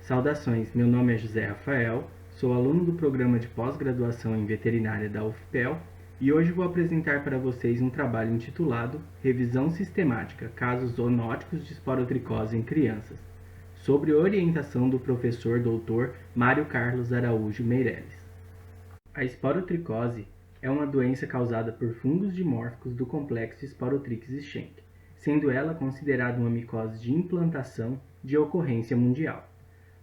Saudações, meu nome é José Rafael, sou aluno do programa de pós-graduação em veterinária da UFPEL e hoje vou apresentar para vocês um trabalho intitulado Revisão Sistemática, Casos Zoonóticos de Esporotricose em Crianças, sobre orientação do professor Dr. Mário Carlos Araújo Meireles. A esporotricose é uma doença causada por fungos dimórficos do complexo Sporotrix Schenck, sendo ela considerada uma micose de implantação de ocorrência mundial.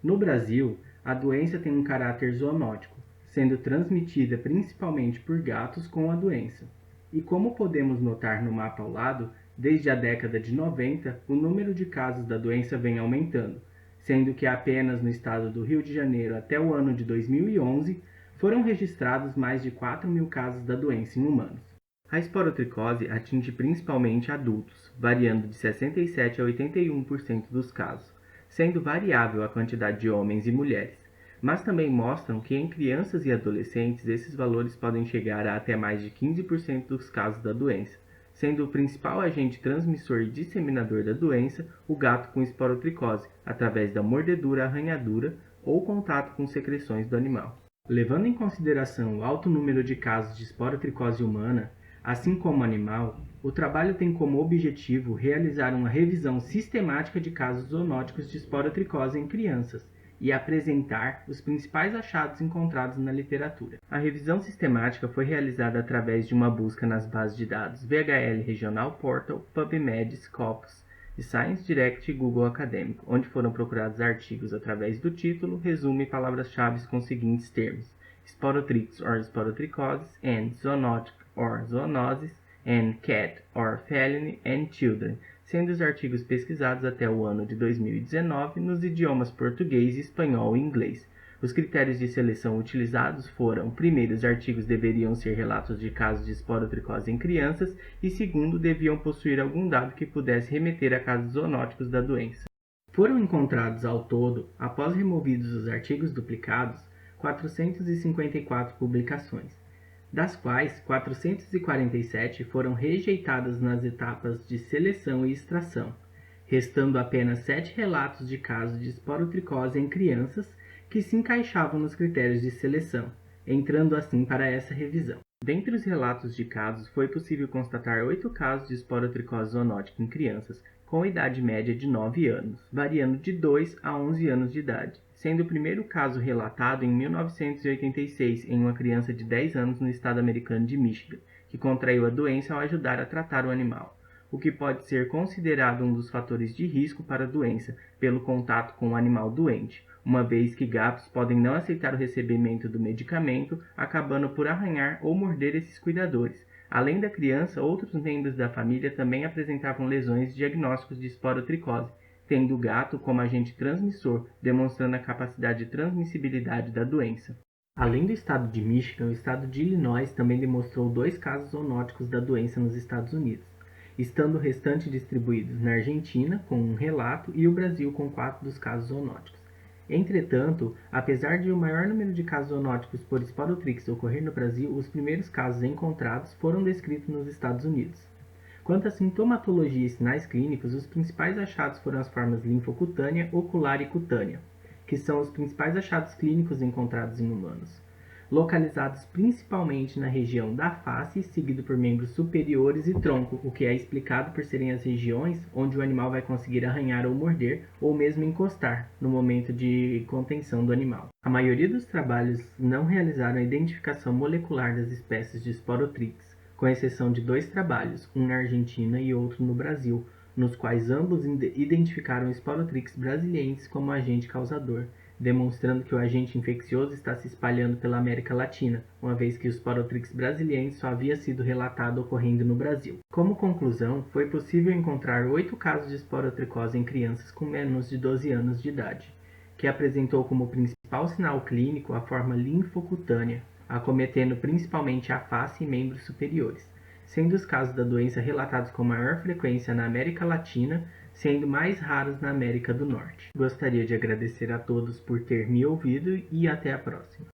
No Brasil, a doença tem um caráter zoonótico, sendo transmitida principalmente por gatos com a doença. E como podemos notar no mapa ao lado, desde a década de 90, o número de casos da doença vem aumentando, sendo que apenas no estado do Rio de Janeiro até o ano de 2011 foram registrados mais de 4.000 casos da doença em humanos. A esporotricose atinge principalmente adultos, variando de 67% a 81% dos casos, sendo variável a quantidade de homens e mulheres, mas também mostram que em crianças e adolescentes esses valores podem chegar a até mais de 15% dos casos da doença, sendo o principal agente transmissor e disseminador da doença o gato com esporotricose, através da mordedura, arranhadura ou contato com secreções do animal. Levando em consideração o alto número de casos de esporotricose humana, assim como animal, o trabalho tem como objetivo realizar uma revisão sistemática de casos zoonóticos de esporotricose em crianças e apresentar os principais achados encontrados na literatura. A revisão sistemática foi realizada através de uma busca nas bases de dados VHL Regional Portal, PubMed, Scopus, Science Direct e Google Acadêmico, onde foram procurados artigos através do título, resumo e palavras-chave com os seguintes termos: Sporotrix or Sporotrichosis, and Zoonotic or Zoonoses, and Cat or Feline and Children, sendo os artigos pesquisados até o ano de 2019 nos idiomas português, espanhol e inglês. Os critérios de seleção utilizados foram: primeiro, os artigos deveriam ser relatos de casos de esporotricose em crianças e segundo, deviam possuir algum dado que pudesse remeter a casos zoonóticos da doença. Foram encontrados ao todo, após removidos os artigos duplicados, 454 publicações, das quais 447 foram rejeitadas nas etapas de seleção e extração, restando apenas 7 relatos de casos de esporotricose em crianças que se encaixavam nos critérios de seleção, entrando assim para essa revisão. Dentre os relatos de casos, foi possível constatar 8 casos de esporotricose zoonótica em crianças, com idade média de 9 anos, variando de 2 a 11 anos de idade, sendo o primeiro caso relatado em 1986 em uma criança de 10 anos no estado americano de Michigan, que contraiu a doença ao ajudar a tratar o animal, o que pode ser considerado um dos fatores de risco para a doença, pelo contato com o animal doente, uma vez que gatos podem não aceitar o recebimento do medicamento, acabando por arranhar ou morder esses cuidadores. Além da criança, outros membros da família também apresentavam lesões e diagnósticos de esporotricose, tendo o gato como agente transmissor, demonstrando a capacidade de transmissibilidade da doença. Além do estado de Michigan, o estado de Illinois também demonstrou 2 casos zoonóticos da doença nos Estados Unidos, estando o restante distribuídos na Argentina, com 1 relato, e o Brasil com 4 dos casos zoonóticos. Entretanto, apesar de o maior número de casos zoonóticos por Sporotrix ocorrer no Brasil, os primeiros casos encontrados foram descritos nos Estados Unidos. Quanto à sintomatologia e sinais clínicos, os principais achados foram as formas linfocutânea, ocular e cutânea, que são os principais achados clínicos encontrados em humanos, localizados principalmente na região da face, seguido por membros superiores e tronco, o que é explicado por serem as regiões onde o animal vai conseguir arranhar ou morder, ou mesmo encostar, no momento de contenção do animal. A maioria dos trabalhos não realizaram a identificação molecular das espécies de Sporotrix, com exceção de 2 trabalhos, um na Argentina e outro no Brasil, nos quais ambos identificaram Sporotrix brasiliensis como agente causador, demonstrando que o agente infeccioso está se espalhando pela América Latina, uma vez que o Sporotrix brasiliensis só havia sido relatado ocorrendo no Brasil. Como conclusão, foi possível encontrar 8 casos de esporotricose em crianças com menos de 12 anos de idade, que apresentou como principal sinal clínico a forma linfocutânea, acometendo principalmente a face e membros superiores, sendo os casos da doença relatados com maior frequência na América Latina, sendo mais raros na América do Norte. Gostaria de agradecer a todos por ter me ouvido e até a próxima.